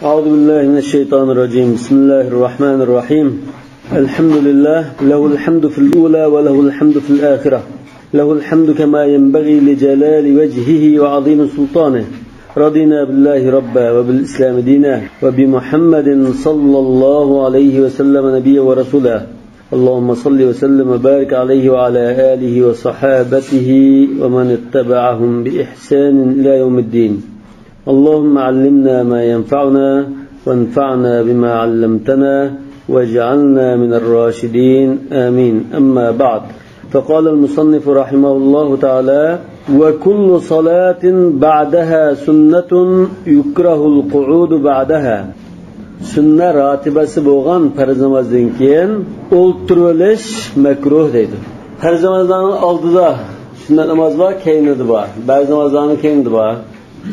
أعوذ بالله من الشيطان الرجيم. بسم الله الرحمن الرحيم. الحمد لله له الحمد في الأولى وله الحمد في الآخرة، له الحمد كما ينبغي لجلال وجهه وعظيم سلطانه. رضينا بالله ربا وبالإسلام دينا وبمحمد صلى الله عليه وسلم نبيا ورسولا. اللهم صل وسلم وبارك عليه وعلى آله وصحابته ومن اتبعهم بإحسان إلى يوم الدين. اللهم علمنا ما ينفعنا وانفعنا بما علمتنا واجعلنا من الراشدين آمين. أما بعد، فقال المصنف رحمه الله تعالى: وكل صلاة بعدها سنة يكره القعود بعدها. Sunna ratibasi bo'lgan farz namozdan keyin o'ltirilish makruh deydi. Farz namozlarning oldida sunnat namoz bor, keyinida bor. Ba'zi namozlarning keyinida bor.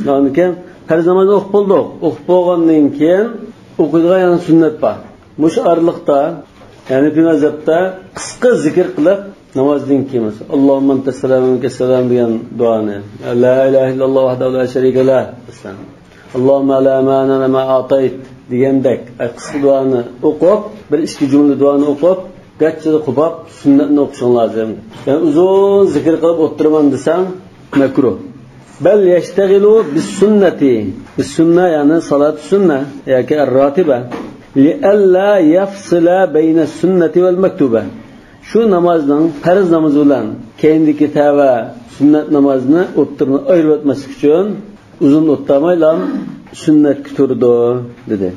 Ya'ni farz namozni o'qib bo'lgandan keyin o'qiydigan yana sunnat bor. Mush orliqda, ya'ni bu mazhabda qisqa zikr qilib namozdan keyin Allohumma antas salam va salam degan duoni, la ilaha illalloh vahdahu la sharika lah, Allohumma la ma'ana ma atayt degandek qisqa duoni o'qib, bir ikki jumla duoni o'qib, gachchida qilib sunnatni o'qishing lozim. Ya'ni uzun zikr qilib o'tiraman desam makruh. Bal yashtaghilu bis sunnati. Bis sunna yani salat sunna yoki ar-ratiba li alla yafsila bayna sunnati wal maktuba. Shu namozning farz namozi bilan keyindagi tava sunnat namozini o'ttirni ayirib o'tmaslik uchun uzun o'ttirmaylam sunnatga turdi dedi.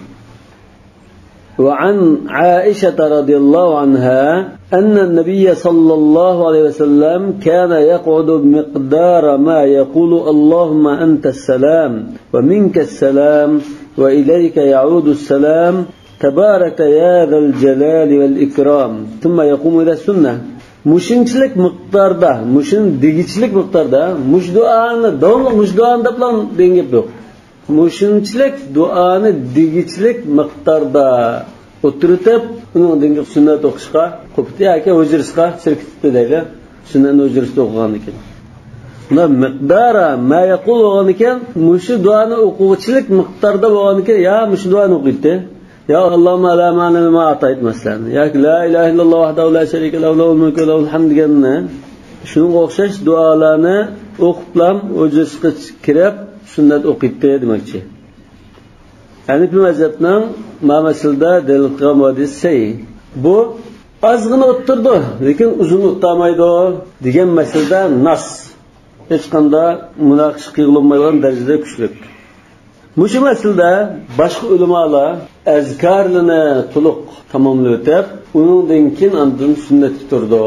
وعن عائشة رضي الله عنها أن النبي صلى الله عليه وسلم كان يقعد بمقدار ما يقول اللهم أنت السلام ومنك السلام وإليك يعود السلام تبارك يا ذا الجلال والإكرام ثم يقوم إلى السنة. Mushinchilik miqdorda, mushin degichlik miqdorda, mush duoni davomli mush duoni deb bilan dengib yo'q. Mushinchilik duoni degichlik miqdorda o'tirib, uning dengi sunnat o'qishga, qo'pti yoki o'jirishga shirkitdi deydi. Sunnatni o'jirishda o'qigan ekan. Buna miqdora ma yaqul bo'lgan ekan, mush duoni o'quvchilik miqdorda bo'lgan ekan, ya mush duoni o'qiydi. Ya Allohumma la ma'ana ma atayt masalan, yoki la ilaha illalloh vahdahu la sharika lahu lahul mulku wa lahul hamd deganni, shunga o'xshash duolarni o'qiblam o'jirishga kirib sunnat o'qiydi demoqchi. Ya'ni bu mazhabning ma'masilda dalil qilgan hadisi bu ozgina o'ttirdi, lekin uzun o'tmaydi degan masalada nas hech qanday munoqish qilinmaydigan darajada kuchli. Mushu masalada boshqa ulamolar azkarlarni to'liq tamomlab o'tib, uningdan keyin andin sunnat turdi.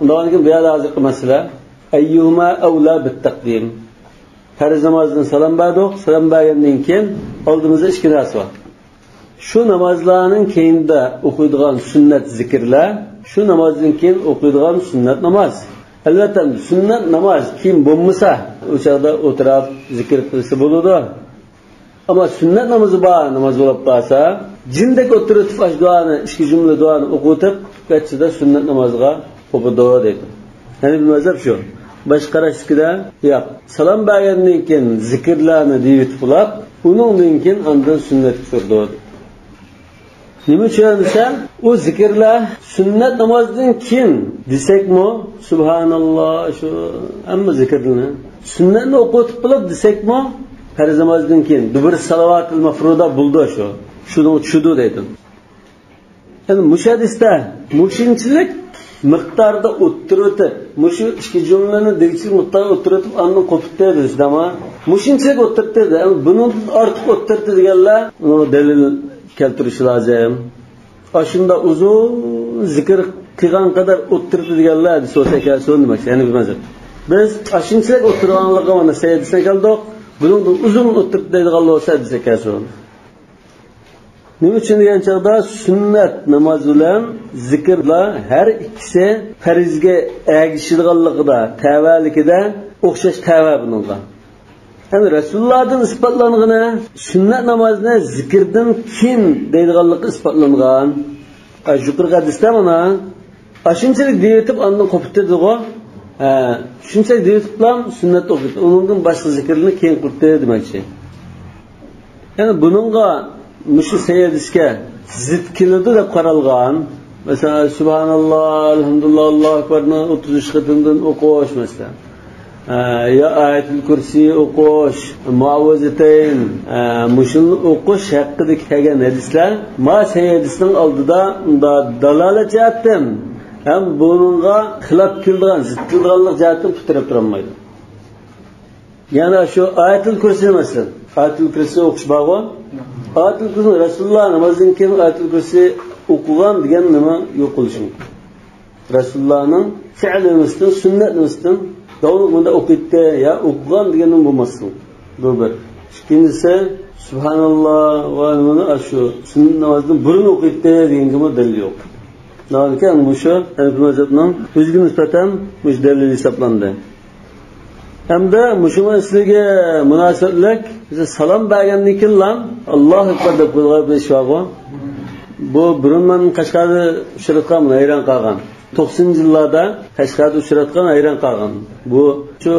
Undan keyin bu yerda hozir masala ayyuma awla bit taqdim. Farz namozdan salom bergandan keyin oldimizda ikki narsa bor. Shu namozlarning keyinda o'qiydigan sunnat zikrlar, shu namozdan keyin o'qiydigan sunnat namoz. Albatta sunnat namoz kim bo'lmasa, o'shada o'tirib zikr qilsa bo'ladi. Ama sünnet namazı bağ namaz olup qolsa, jindek o'tirib duoni, ikki jumla duoni o'qitib, qachida sünnet namazga qo'pidi deydi. Ya'ni bu mazhab shu. Boshqa qarashkida yo'q. Salom bergandan keyin zikrlarni deyib qilib, uningdan keyin andin sunnat turdi. Nima uchun desa, u zikrlar sunnat namozdan keyin desakmi, subhanalloh shu hamma zikrlarni sunnatni o'qitib qilib desakmi, farz namozdan keyin dubur salovatul mafruda bo'ldi shu. Shuni tushudi deydi. Endi mushadisda mushinchilik miqdorda o'tirib, mushu ikki jumlani degichlik miqdorda o'tirib, andan qo'pitdi deysizmi? Mushinchilik o'tirdi, bundan ortiq o'tirdi deganlar, uni dalil keltirish lozim. Shunda uzun zikr qilgan qadar o'tirdi deganlar so'zga kelsin demoqchi. Ya'ni bu mazhab. Biz shunchalik o'tirganligini sayidisga keldik. Bunun uzun o'tirib deydigan bo'lsa desak ekan. Nima uchun degan chog'da sunnat namoz bilan zikrlar har ikkisi farzga ergishadiganligida, tavalikida o'xshash tava buningga. Ya'ni Rasulullohdan isbotlangani sunnat namozni zikrdan keyin deydiganligi isbotlangan. Yuqorgi hadisda mana shunchalik deyitib ondan qo'pitdi-ku. Shunchalik deyitib bilan sunnat o'qiydi. Uningdan boshqa zikrni keyin qildi demoqchi. Yani bununla müşü seyredişke zid keladi deb qaralgan. Mesela subhanallah, elhamdülillah, Allahu ekberni 33 qitimdan o'qish mesela. Ya ayatul kursi o'qish, muavvazatayn, mushuni o'qish haqida kelgan hadislar ma sayyidisning oldida unda dalolat jihatdan ham buningga xilof kelgan, zid kelganlik jihatdan putirib turolmaydi. Yana şu ayatul kursi mesela. Ayatul kursi o'qish bog'i. Ayatul kursi Rasululloh namozdan keyin ayatul kursi o'qigan degan nima yo'q qilish mumkin. Rasulullohning fi'limizdan, sunnatimizdan davlat bunda o'qitdi ya o'qigan deganim bo'lmasin. Bu bir. Ikkinchisi subhanalloh va mana shu sunnat namozdan burun o'qitdi deganga dalil yo'q. Lekin mushu mazhabning o'ziga nisbatan mush dalil hisoblandi. Hamda mushuma sizga munosabatlik salom bergandan keyin Allohu akbar deb qo'yishadi. Bu burunman Qashqarda uchratgan, hayron qolgan. 90-yillarda Qashqarda uchratgan, hayron qolgan. Bu shu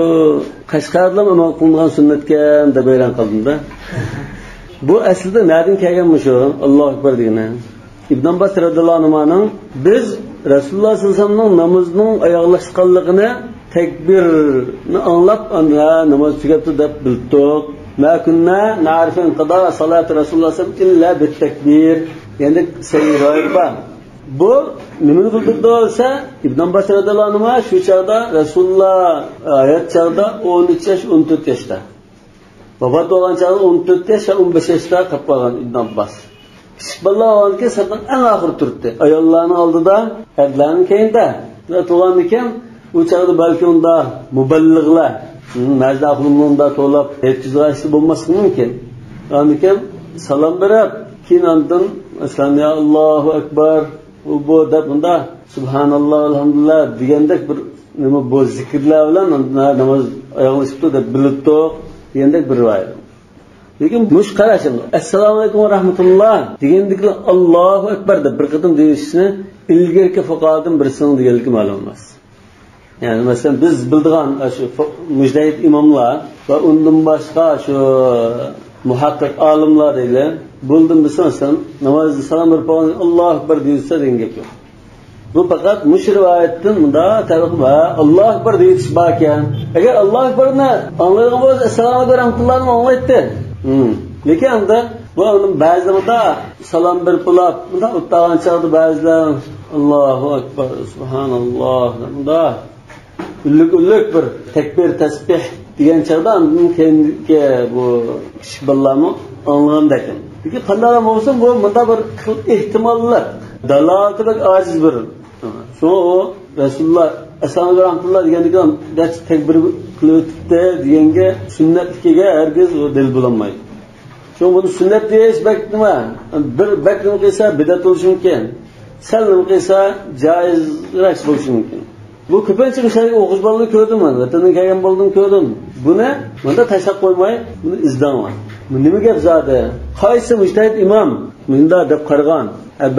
Qashqarda amal qilingan sunnatgan deb hayron qoldim-da. Bu aslida nereden kelgan shu Allohu akbar degani? Ibn Abbas radhiyallohu anhuning biz Rasululloh sollallohu alayhi vasallamning namozning oyoqlashganligini tekbirni anlab namoz tugabdi deb bildik. Ma kunna na'rifu inqida salati Rasululloh illa bit takbir. Yani sayyiroyba. Bu nimani bildirdi olsa Ibn Abbas radhiyallohu anhu shu chaqda Rasululloh hayot chaqda 13 yosh 14 yoshda. Vafot bo'lgan chaqda 14 yosh va 15 yoshda qolib qolgan Ibn Abbas. Kichik bolalar olgan safdan eng oxir turibdi. Ayollarning oldida, erlarning keyinda. Va tug'an ekan, u chaqda balki unda muballig'lar, majda aqlimda to'lab, yetkazilishi bo'lmasligi mumkin. Lekin salom berib, keyin ondan masalan ya Allohu akbar bu deb bunda subhanalloh alhamdulillah degandek bir nima bu zikrlar bilan namoz oyoqlashibdi deb bilibdi degandek bir rivoyat. Lekin mush qarashim assalomu alaykum va rahmatulloh degandiklar Allohu akbar deb bir qatim deyishni ilgirki fuqarodan birisini deganligi ma'lum emas. Yani masalan biz bildigan shu mujtahid imomlar va undan boshqa shu muhaqqiq olimlar deylar bildim bilsan namozda salom berib Allohu akbar deysa degan gap yo'q. Bu faqat mush rivoyatdan bunda tarix va Allohu akbar deyish bor ekan. Agar Allohu akbarni anglagan bo'lsa assalomu alaykum rahmatullohni anglaydi. Lekin unda bu ba'zilarda salom berib bo'lib bunda o'tgan chog'da ba'zilar Allohu akbar subhanalloh bunda ullik bir takbir tasbih degan chog'da keyingi bu kichik bolalarni anglagandak. Lekin qanday bo'lsa bu bunda bir ehtimollar dalolatlik ojiz bir. Shu Rasululloh assalomu rahmatulloh degandan dars takbir qilibdi deganga sunnatligiga hargiz dalil bo'lmaydi. Shu buni sunnat deyish bak nima? Bir bakni qilsa bidat bo'lishi mumkin. Salni qilsa joizroq bo'lishi mumkin. Bu ko'pincha shariy o'qish bolalarni ko'rdim men. Vatandan kelgan bo'ldim ko'rdim. Buni bunda tashlab qo'ymay, buni izlayman. Bu nima gap zodi? Qaysi mujtahid imom bunda deb qaragan?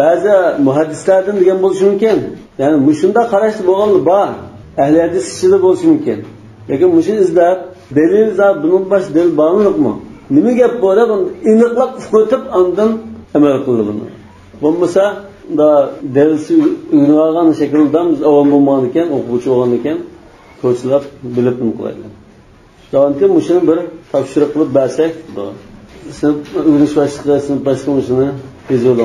Ba'zi muhaddislardan degan bo'lishi mumkin. Ya'ni mushunda qarashli bo'lgan bor. Ahli hadis ishida bo'lishi mumkin. Lekin mushuni izlab, dalil zot bunun bosh dalil bormi yo'qmi? Nima gap bor deb aniqlab o'tib ondan amal qildi. Bo'lmasa da dalilsi uyunagan shaklda biz avom bo'lmagan ekan, o'quvchi bo'lgan ekan, ko'chilab bilib qo'ygan. Shundan mushuni bir topshiriq qilib bersak, sinf o'rganish boshlig'i sinf boshlig'ini tezroq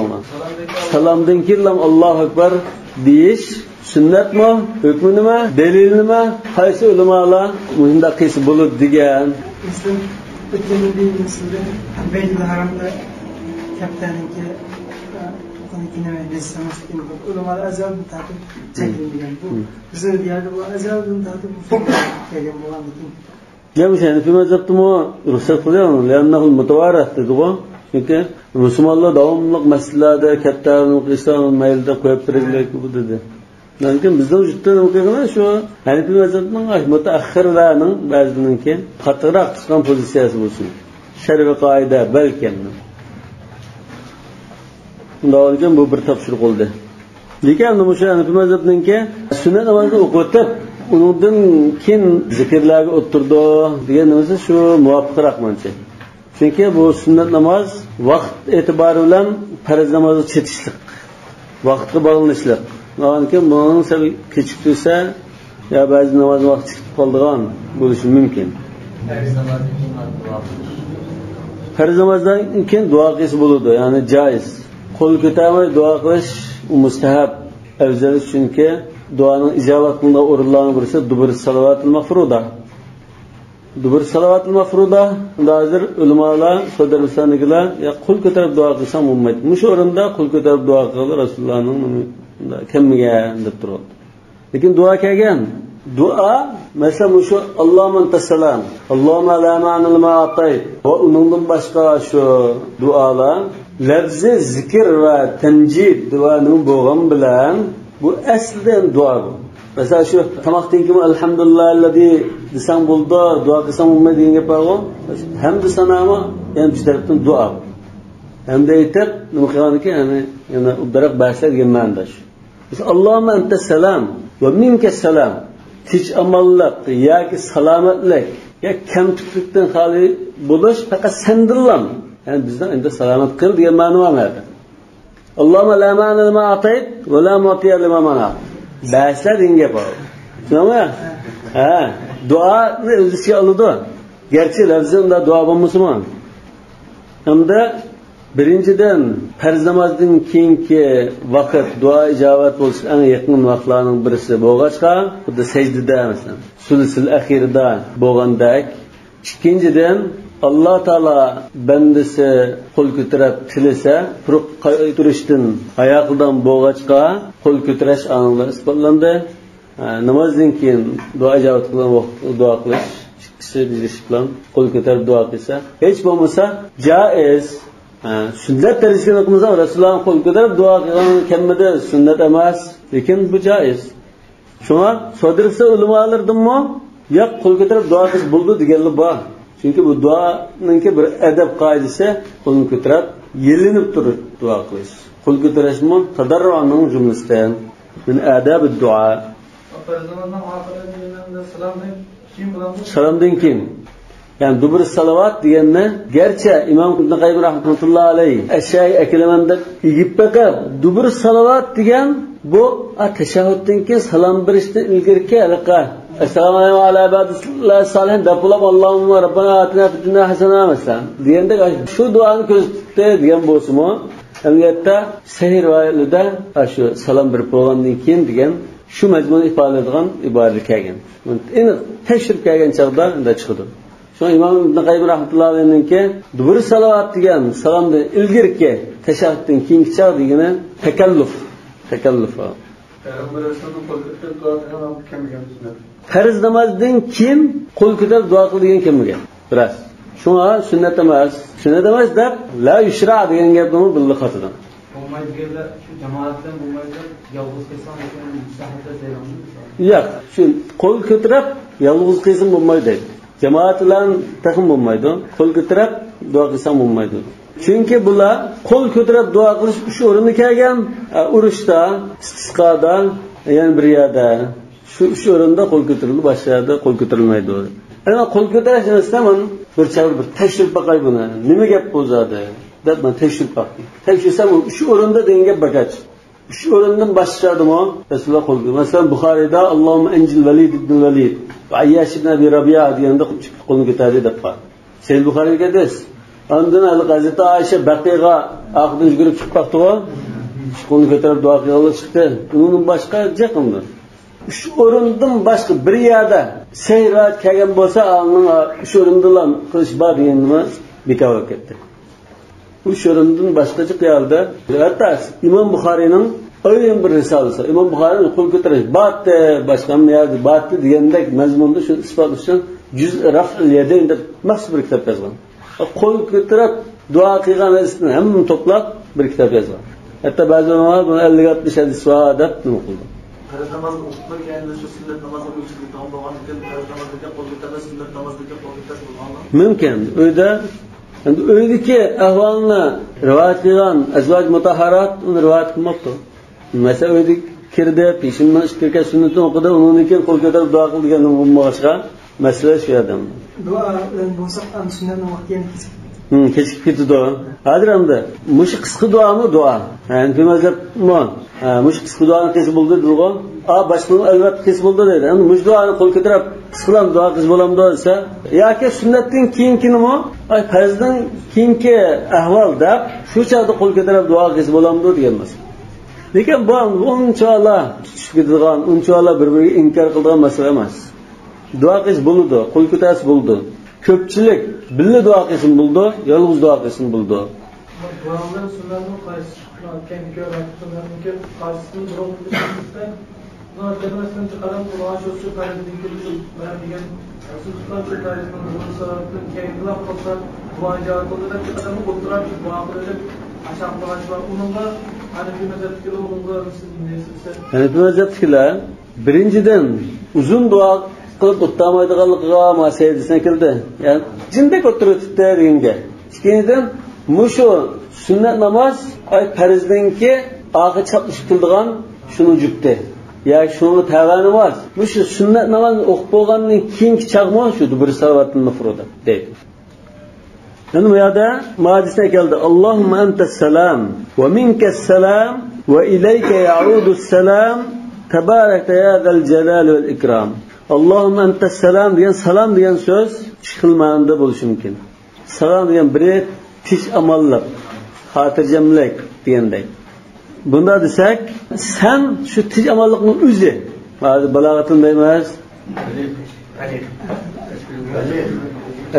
salomdan keyin Allohu akbar deyish sunnatmi, hukmi nima, dalil nima, qaysi ulamolar bunda qilsa bo'ladi degan. O'tgan Baytul Haramda kattaninki ulamolar azaldan tartib chekilgan. Bu bizning yerda bu azaldan tartib kelgan bo'lganligi. Neymiş yani mazhabda ruhsat qilgan, lannahu mutawarat dedi bu. Çünkü Müslümanlar davamlıq məsələlərdə kattalarni qilishdan mayilda qo'yib turganlar bu dedi. Lekin bizning vujudda nima qilgan shu Hanifiy mazhabning mutaaxxirlarning ba'zininki qattiqroq tutgan pozitsiyasi bo'lsin. Shar'iy qoida balkim. Bundan bu bir topshiriq bo'ldi. Lekin o'sha Hanifiy mazhabninki sunnat namozini o'qitib, undan keyin zikrlarga o'tirdi degan narsa shu muvofiqroq menimcha. Chunki bu sunnat namoz vaqt e'tibori bilan farz namozga chetishlik, vaqtga bog'lanishlik. Lekin buni sal kechib tursa, ya ba'zi namoz vaqti chiqib qolgan bo'lishi mumkin. Farz namozdan keyin duo qilish bo'ladi, ya'ni joiz. Qo'l ko'tarmay duo qilish mustahab, afzal, chunki duoning ijobat qilingan o'rinlarning birisi dubur salovatul mafruda. Dubur salovatul mafruda hozir ulamolar so'darlarnikilar ya qo'l ko'tarib duo qilsam bo'lmaydi. Mush o'rinda qo'l ko'tarib duo qildi Rasulullohning kimga deb turadi. Lekin duo kelgan duo masalan shu Allohumma antassalam, Allohumma la ma'na lima atayt va undan boshqa shu duolar lafzi zikr va tanjid duoning bo'lgan bilan bu aslidan duo bu. Mesela şu tamaktan kim elhamdülillahillazi desang bo'ldi, duo qilsam bo'lmaydi degan gap bor. Hamd sanama, ham bu tarafdan duo. Hamda aytib, nima qilganiki, yana udaraq bahslar degan ma'noda shu. Allohumma antas salam va minkas salam. Tinch amallik yoki salomatlik, ya kamtuklikdan xoli bo'lish faqat sendirlam. Yani bizdan endi salomat qil degan ma'no bo'ladi. Allohumma la ma'na lima atayt va la mu'tiya lima mana'at. Bahslar dinge bor. Tushunami? Ha, duoni o'zicha oladi. Garchi lafzida duo bo'lmasmi? Hamda birinchidan farz namozdan keyingi vaqt duo ijobat bo'lishi eng yaqin vaqtlarning birisi bo'lg'achqa, xuddi sajdada masalan, sulsul akhirida bo'lgandek. Ikkinchidan Allah Taala bandasi qo'l ko'tarib tilasa, turuq turishdan oyoqdan bo'g'achqa qo'l ko'tarish anlar isbotlandi. Namozdan keyin duo ijobat qilgan vaqtda duo qilish, ish bilan qo'l ko'tarib duo qilsa, hech bo'lmasa joiz. Sunnat darajasida qilmasa, Rasululloh qo'l ko'tarib duo qilgan kamida sunnat emas, lekin bu joiz. Shunga sodirsa ulamolardanmi, yo'q qo'l ko'tarib duo qilish bo'ldi deganlar bor. Çünkü bu duanınki bir edep kaidesi qo'lni ko'tarib, yelinib turib duo qilish. Qo'l ko'tarishmi tadarru'ning jumlasidan min adab-id duo. Salomdan keyin. Yani dubur salovat deganni garchi Imom Ibn Qayyim rahmatullohi alayhi ashay aklamanda yigib baqab dubur salovat degan bu tashahhuddan keyin salom berishdan ilgari alaqa Assalomu alaykum ala ibadillah solihin debulab Allohumma rabbana atina fid dunya hasana masalan deganda shu duoni ko'rsatdi degan bo'lsa-mu, albatta sahih rivoyatlarda shu salom berib bo'lgandan keyin degan shu mazmun ifodalaydigan iboralar kelgan. Endi tashrif kelgan chog'da unda chiqdi. Shu Imom Ibn Qayyim rahmatullohi alayhinki dubur salovat degan salomdan ilgirki tashahhuddan keyingi chog' degani takalluf. Farz namozdan keyin qo'l ko'tarib duo qilgan kimga? Biroz. Shunga sunnat emas deb la yushra degan gapni billi xotidan. Bo'lmaydiganlar shu jamoatdan bo'lmaydi, yolg'iz qilsam ekan mustahilda deyman. Yo'q, shu qo'l ko'tarib yolg'iz qilsam bo'lmaydi. Jamoat bilan taqim bo'lmaydi. Qo'l ko'tarib duo qilsam bo'lmaydi. Chunki bular qo'l ko'tarib duo qilish shu o'ringa kelgan, urushda, istisqoda, ya'ni bir yerda shu o'rinda qo'l ko'tariladi, boshqa yerda qo'l ko'tarilmaydi. Ana qo'l ko'tarish emasan, bir chaqir bir tashrif baqay buni. Nima gap bo'ladi? deb men tashrif baqdim. Tekshirsam shu o'rinda degan gap bagach. Shu o'rindan boshladimi? Rasululloh qo'lga. Masalan, Buxoriyda Allohumma anjil Valid ibn Valid va Ayyash ibn Abi Rabi'a deganda qo'lni ko'tardi deb bor. Sahih Buxoriyga des. Ondan al-Qazita Aisha Baqiga oqdan yugurib chiqib qoldi-ku. Qo'lni ko'tarib duo qilib chiqdi. Undan boshqa jaqimdi. Shu o'rindan boshqa bir yerda sayrat kelgan bo'lsa, shu o'rindan qilish bor deganni bekor ketdi. Shu o'rindan boshqacha qiyalda hatto Imom Buxoriyning ayrim bir risolasi, Imom Buxoriyning qo'l ko'tarish batda boshqa yerda batda degandek mazmunda shu isbot uchun juz raf'il yadayn deb maxsus bir kitob yozgan. Qo'l ko'tarib duo qilgan isni hammani to'plab bir kitob yozgan. Hatto ba'zi ular buni 50-60 hadis va deb nima qildi. Farz namoz o'qib endi shu sunnat namoz o'qishga to'g'ri bo'lgan farz namozga qo'l ko'tarish, sunnat namozga qo'l ko'tarish bo'lganmi? Mumkin. Endi uydagi ahvolni rivoyat qilgan azvoj mutahharat uni rivoyat qilmoqda. Masalan, uyda kirdi, peshindan ishtirka sunnatni o'qidi, undan keyin qo'l ko'tarib duo qilgan bo'lmashqa masala shu yerda. Duo bilan bo'lsa ham sunnatni vaqtini kechikib ketdi. Hozir endi mush qisqa duomi duo. Yani mazhab mush qisqa duoni qilsa bo'ldi durg'on. Boshqa albatta qilsa bo'ldi deydi. Endi mush duoni qo'l ko'tarib qisqalam duo qilsa bo'lamdi desa, yoki sunnatdan keyinginimi, farzdan keyingi ahvol deb shu chog'da qo'l ko'tarib duo qilsa bo'lamdi degan emas. Lekin bu unchalar tushib ketadigan, unchalar bir-biriga inkor qiladigan masala emas. Duo qilish bo'ldi, qo'l ko'tarish bo'ldi. Ko'pchilik billa duo qilsin bo'ldi, yolg'iz duo qilsin bo'ldi. Duolar sunnatning qaysi keyin ko'rayotganlarga qaysini duo qilishda ular demasdan chiqarib duo shu paradin kelib degan rasululloh sallallohu alayhi vasallam keyinlar qolsa duo javob qildi deb chiqarib o'tirib duo qilib ashab qilishlar uningga Hanifi mazhabga uningga Hanifi mazhabga birinchidan uzun duo qilib o'tmaydiganligiga masayidisine kirdi. Yani jindek o'tiribdi deganga. Ikkinchidan mushu sunnat namoz farzdanki oxir chaqishib turadigan shuni jubdi. Ya shuni tavani emas. Mushu sunnat namozni o'qib bo'lgandan keyingi chaqmo shu bir salovatning mafruda deydi. Yani bu yerda hadisda keldi. Allohumma antas salam va minkas salam va ilayka ya'udus salam tabarakta ya zal jalal vel ikram. Allohumma antas salam degan salam degan so'z chiqilmanda bo'lishi mumkin. Salam degan biri tish amallik, xotirjamlik degandek. Bunda desak, sen shu tish amallikning o'zi, hozir balog'atdan deymiz.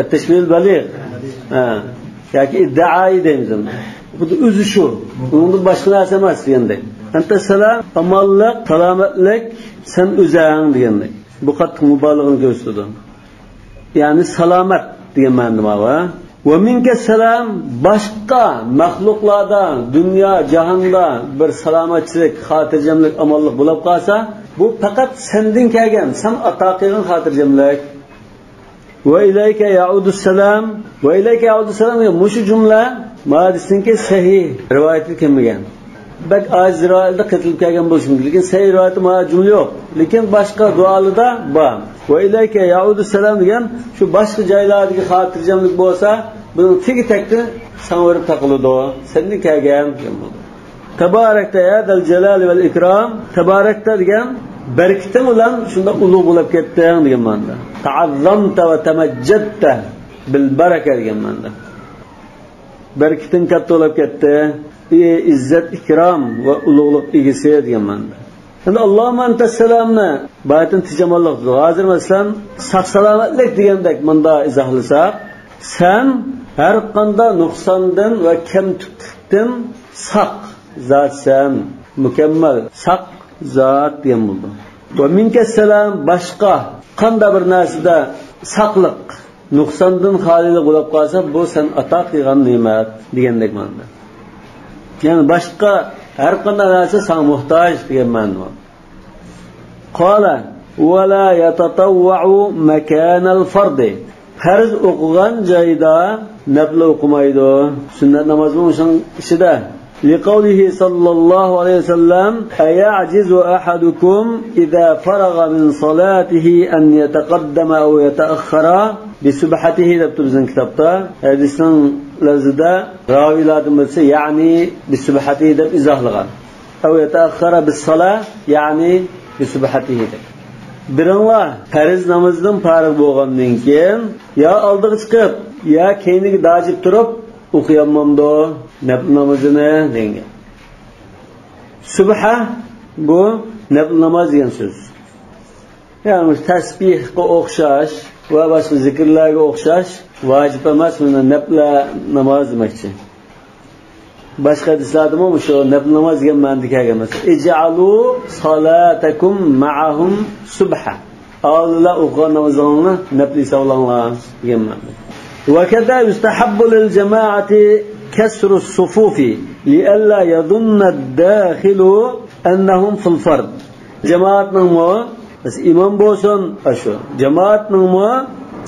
At-tashbih al-baligh. Yoki iddaoi deymiz. Bu o'zi shu. Unda boshqa narsa emas degandek. Antas salam amallik, salomatlik sen o'zing degandek. Bu qattiq mubolag'ani ko'rsatadi. Ya'ni salomat degan ma'noda va minka salam boshqa mahluqlarda, dunyo jahonda bir salomatchilik, xotirjamlik, amonlik bo'lib qolsa, bu faqat sendan kelgan, sen ato qilgan xotirjamlik. Va ilayka ya'udus salam, va ilayka ya'udus salam mushu jumla hadisninki sahih rivoyatga kelmagan. Bak azrailda qitilib kelgan bo'lishi mumkin, lekin sahih rivoyatda mana jumla yo'q. Lekin boshqa duolarda bor. Va ilayka ya'udus salam degan shu boshqa joylardagi xotirjamlik bo'lsa, buni tegi-takni sanvarib taqiladi. Sendan kelgan degan bo'ldi. Tabarakta ya zal jalal vel ikram. Tabarakta degan barakating bilan shunda ulug' bo'lib ketding degan ma'noda. Ta'azzamta va tamajjadta bil baraka degan ma'noda. Barakating katta bo'lib ketdi. İzzet, ikram ve ulug'liq egisi degan ma'noda. Endi Allohumma antas salamni baytin tijamallik. Hozir masalan sog' salomatlik degandek menda izohlasak, sen har qanday nuqsondan va kamtuklikdan sog' zotsan, mukammal sog' zot degan bo'ldi. Va minkas salam boshqa qanday bir narsada sog'liq, nuqsondan xolilik bo'lib qolsa, bu sen ato qilgan ne'mat degandek ma'noda. Yani başka her qanday narsa sana muhtoj degan ma'no. Qala va la yatatawwa'u makan al-fard. Farz o'qigan joyda nafl o'qimaydi. Sunnat namozning o'shan ichida. Liqawlihi sallallohu alayhi vasallam ayajizu ahadukum idza faraga min salatihi an yataqaddama aw yata'akhkhara bi subhatihi deb bizning kitobda hadisning lafzida ravilardan birisi ya'ni bi subhatihi deb izohlagan. Aw yata'akhkhara bis salah ya'ni bi subhatihi deb. Birinlar farz namozdan farig bo'lgandan keyin ya oldiga chiqib, ya keyiniga dajib turib o'qiyamamdo nafl namozini degan. Subha bu nafl namoz degan so'z. Ya'ni tasbihga o'xshash va boshqa zikrlarga o'xshash vojib emas, buni nafl namoz demoqchi. Boshqa hadislarda ham shu nafl namoz degan ma'noda kelgan emas. Ij'alu salatakum ma'ahum subha. Allah o'qigan namozingni nafl hisoblanglar degan ma'noda. وكذا يستحب للجماعة كسر الصفوف لئلا يظن الداخل أنهم في الفرد. جماعة نمو بس إمام بوسون أشو. جماعة نمو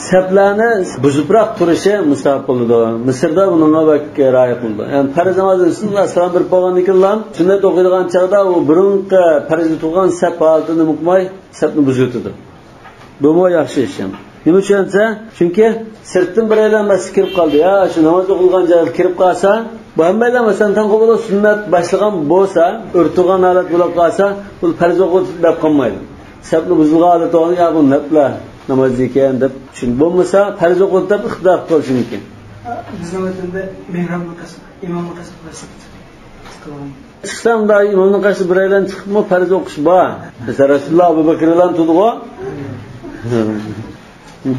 سبلانة بزبرق ترشة مستحب oldu. Mısır'da bununla bak rayet oldu. Yani farz namazı üstünde salam bir pagan ikillan. Sünnet okuyduğun çağda o burunqa farz tutulan sep altını mukmay sepni buzutudu. Bu mu yaxşı iş yani. Nima uchun desa, chunki sirtdan bir aylanmas kirib qoldi. Ya, shu namoz o'qilgan joyga kirib qolsa, bu hammalar masalan tanqo'da sunnat boshlagan bo'lsa, o'rtugan holat bo'lib qolsa, bu farz o'qib deb qolmaydi. Sabni buzilgan holat o'g'ni ya bu nafla namoz ekan deb tushun. Bo'lmasa farz o'qib deb ixtilof qilishi mumkin. Bizning vatanda imomning qasd qilsa. Chiqsamda imomning qarshi bir aylan chiqibmi farz o'qish bor. Mesela Rasululloh Abu Bakr bilan tudg'o.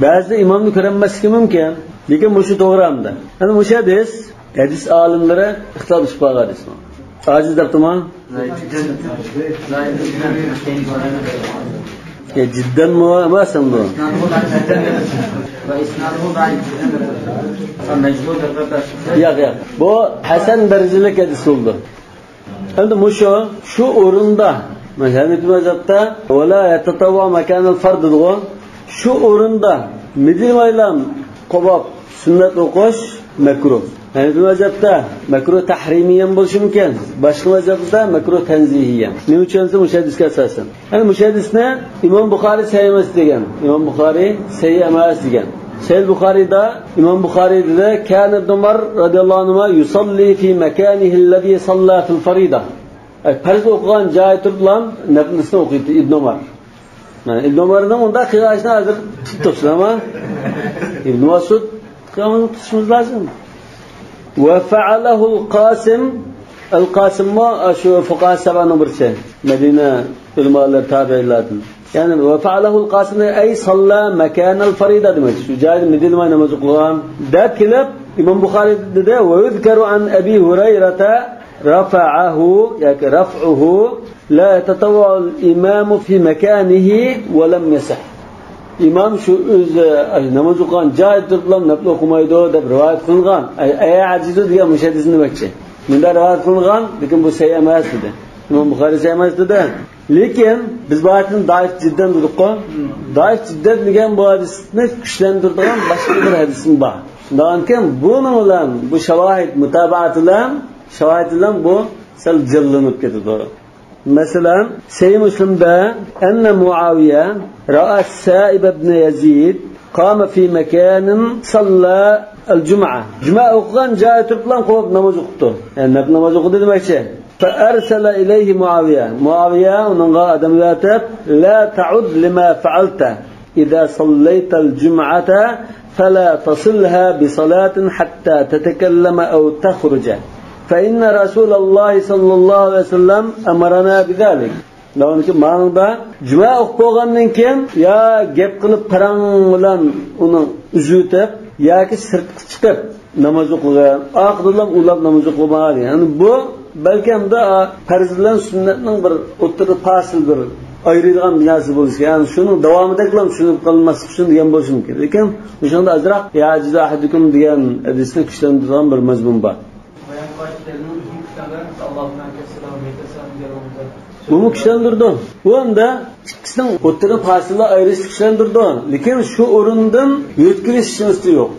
Ba'zi imomni ko'rinmasligi mumkin, lekin bu shu to'g'ri hamda. Ana o'sha hadis olimlari ixtilof qilgan hadis. Aziz dabtman. Jiddan emas bu. Yo'q. Bu hasan darajalik hadis bo'ldi. Endi shu o'rinda Hanafi mazhabda wala yatatawwa makan al-fard degan shu o'rinda midilmaylam qo'bob sunnat o'qish makruh. Hanafi mazhabda makruh tahrimiyan bo'lishi mumkin. Boshqa mazhabda makruh tanzihiyan. Nima uchun bu hadisga asosan? Ana bu hadisni Imom Buxoriy sahih emas degan. Imom Buxoriy sahih emas degan. Sahih Buxoriyda Imom Buxoriy dedi, "Kana Ibn Umar radhiyallohu anhu yusalli fi makanihi alladhi salla fil farida." Farz o'qigan joyi turiblam, naflisni o'qiydi Ibn Umar. Mana Ibn Umarning unda qiyashni hozir tutibsizmi? Ibn Mas'ud qiyamni tutishimiz lozim. Va fa'alahu al-Qasim ma shu fuqaha sab'aning birisi. Madina ulamolar tabi'inlardan. Yani va fa'alahu al-Qasim ay salla makan al-farida demak. Shu joyda Madina namoz o'qigan. Deb kelib Imom Buxoriy dedi va yuzkaru an Abi Hurayrata rafa'ahu yoki raf'uhu la yatatawwa al-imam fi makanihi wa lam yasah. Imom shu o'zi namoz o'qigan joyda turib nafl o'qimaydi deb rivoyat qilgan. Ay ajiz degan mushadisni demakchi. Bunda rivoyat qilgan, lekin bu sahih emas dedi. Imom Buxoriy sahih emas dedi. Lekin biz bu hadisni daif jiddan dedik-ku. Daif jiddan degan bu hadisni kuchlantiradigan boshqa bir hadisim bor. Shundan keyin buni bilan bu shavohid mutabaat bilan bu sal jillanib ketadi. Mesela Sahih Müslim'de enne Muaviye ra'a Sa'ib ibn Yazid qama fi makanin salla al-cum'a. Cuma o'qigan joyi turiblan qo'yib namoz o'qibdi. Yani namoz o'qidi demakchi. Fa arsala ilayhi Muaviya unga adam yotib la ta'ud lima fa'alta idza sallayta al-jum'ata fala tasilha bi salatin hatta tatakallama aw takhruja. فإن رسول الله صلى الله عليه وسلم أمرنا بذلك. La'nki ma'noda juma o'qigandan keyin ya gap qilib parang bilan uni uzutib yoki sirtqa chiqib namoz o'qigan, oqidan ulab namoz o'qimagan. Ya'ni bu balkamda farz bilan sunnatning bir o'rtada fasil bir ayiradigan narsa bo'lishi. Ya'ni shuni davomida qilam, shuni qilmaslik uchun degan bo'lishi mumkin. Lekin o'shanda azroq ya ajiza ahadukum degan hadisni kuchlantirgan bir mazmun bor. Bu kuchlantirdi. Bu hamda ikkisining o'rtaga fasilla ayirish kuchlantirdi. Lekin shu o'rindan yo'tkilishimiz yo'q.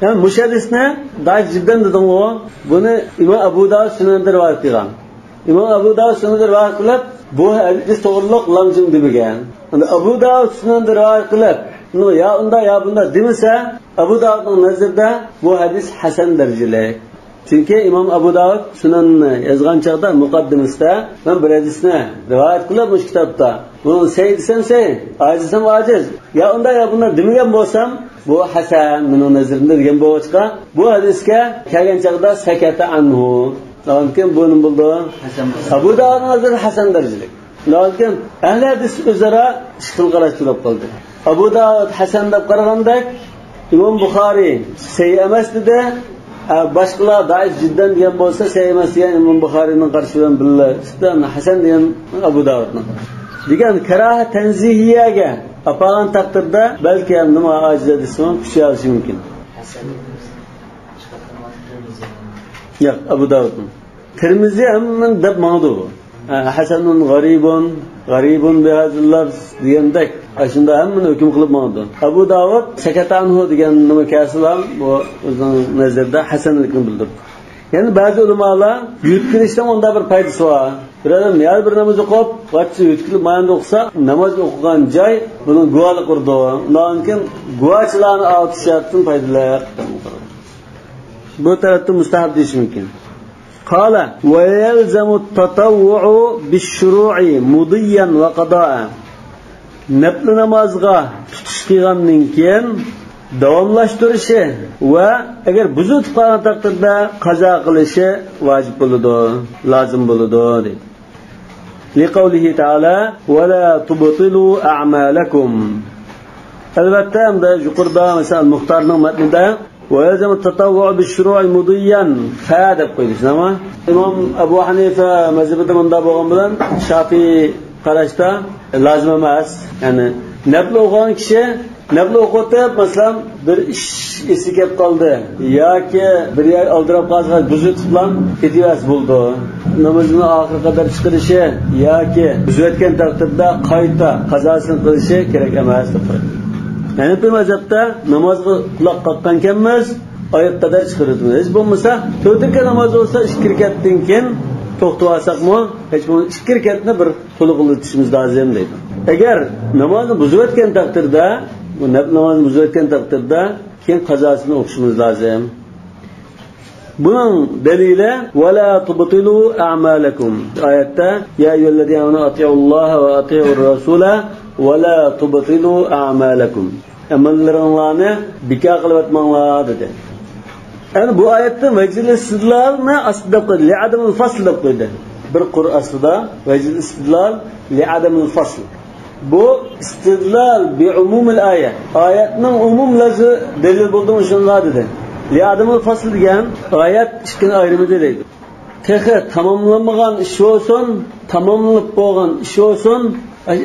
Yani mushadisni daif jiddan dedim-ku. Buni Imom Abu Dawud sunanida rivoyat qilgan. Imom Abu Dawud sunanida rivoyat qilib, bu hadis to'g'riliq lamjim demagan. Endi Abu Dawud sunanida rivoyat qilib, ya unda ya bunda demasa, Abu Dawudning nazarida bu hadis hasan darajalik. Chunki Imom Abu Dawud sunanni yozgan chaqda muqaddimasida men bir hadisni rivoyat qilib o'sha kitobda buni sayyidsan ajizsam ajiz ya unda ya bunda demagan bo'lsam bu hasan mening nazarimda degan bo'g'achqa bu hadisga kelgan chaqda sakata anhu lekin bu nima bo'ldi Abu Dawudning nazarida hasan darajalik lekin ahli hadis o'zaro xil qarashtirib qoldi. Abu Dawud hasan deb qaraganda Imom Buxoriy sahih emas dedi. Boshqalar daif jiddan degan bo'lsa sahih emas degan Imom Buxoriyning qarshi bilan birlashdi. Hasan degan Abu Dawudning. Degan karaha tanzihiyaga apagan taqdirda balki ham nima ajiz desam kuchi olishi mumkin. Yo'q, Abu Dawudning. Tirmiziy ham deb ma'lum bu. Hasanun g'aribun bihazil lafz degandek shunda hammani hukm qilib ma'lum. Abu Dawud sakatanhu degan nima kelsa ham bu o'zining nazarida hasanlikni bildirdi. Yani bazı ulamalar yutkilishdan onda bir foydasi bor. Bir odam har bir namoz o'qib, vaqti yutkilib mayanda o'qisa, namoz o'qigan joy buni guvohlik qildi. Undan keyin guvohchilarni avtishyapti foydalar. Bu tarafda mustahab deyish mumkin. Qala va yalzamu at-tatawwu'u bish-shuru'i mudiyan va qada'a. Nafl namozga tutish qilgandan keyin davomlashtirishi va agar buzib qolgan taqdirda qazo qilishi vojib bo'ladi, lozim bo'ladi dedi. Liqavlihi ta'ala va la tubtilu a'malakum. Albatta hamda yuqorida mesela Muxtarning matnida va yalzamu at-tatawwu' bish-shuru'i mudiyan fa deb qo'ydi. Nima? Imom Abu Hanifa mazhabida bunda bo'lgan bilan Shafiy qarashda lozim emas. Ya'ni nafl o'qigan kishi nafl o'qitib, masalan, bir ish esiga kelib qoldi yoki bir yer oldirib qolsa, buzut bilan ketiyas bo'ldi. Namozini oxiriga qadar chiqarishi yoki buzayotgan taqdirda qayta qazosini qilishi kerak emas deb qo'ydi. Ya'ni bu mazhabda namozga quloq qoqqan ekanmiz, oyat qadar chiqaradi. Hech bo'lmasa 4 rakat namoz bo'lsa 2 rakatdan keyin to'xtab olsakmi, hech bo'lmasa 2 rakatni bir to'liq qilishimiz lozim deydi. Agar namozni buzayotgan taqdirda, bu namozni buzayotgan taqdirda keyin qazosini o'qishimiz lozim. Buning dalili wala tubtilu a'malakum. Oyatda ya ayyuhallazina amanu atiiulloha va atiiur rasula wala tubtilu a'malakum. Amallaringizni bekor qilib o'tmanglar dedi. Yani bu oyatda vajil istidlalni aslida qo'ydi, li'adamul fasl deb qo'ydi. Bir Qur'on aslida vajil istidlal li'adamul fasl. Bu istidlal bi umumil oyat. Oyatning umum lafzi dalil bo'ldi shunga dedi. Li'adamul fasl degan oyat ishkini ayrimida deydi. Texi tamomlanmagan ish olsun, tamomlanib bo'lgan ish olsun,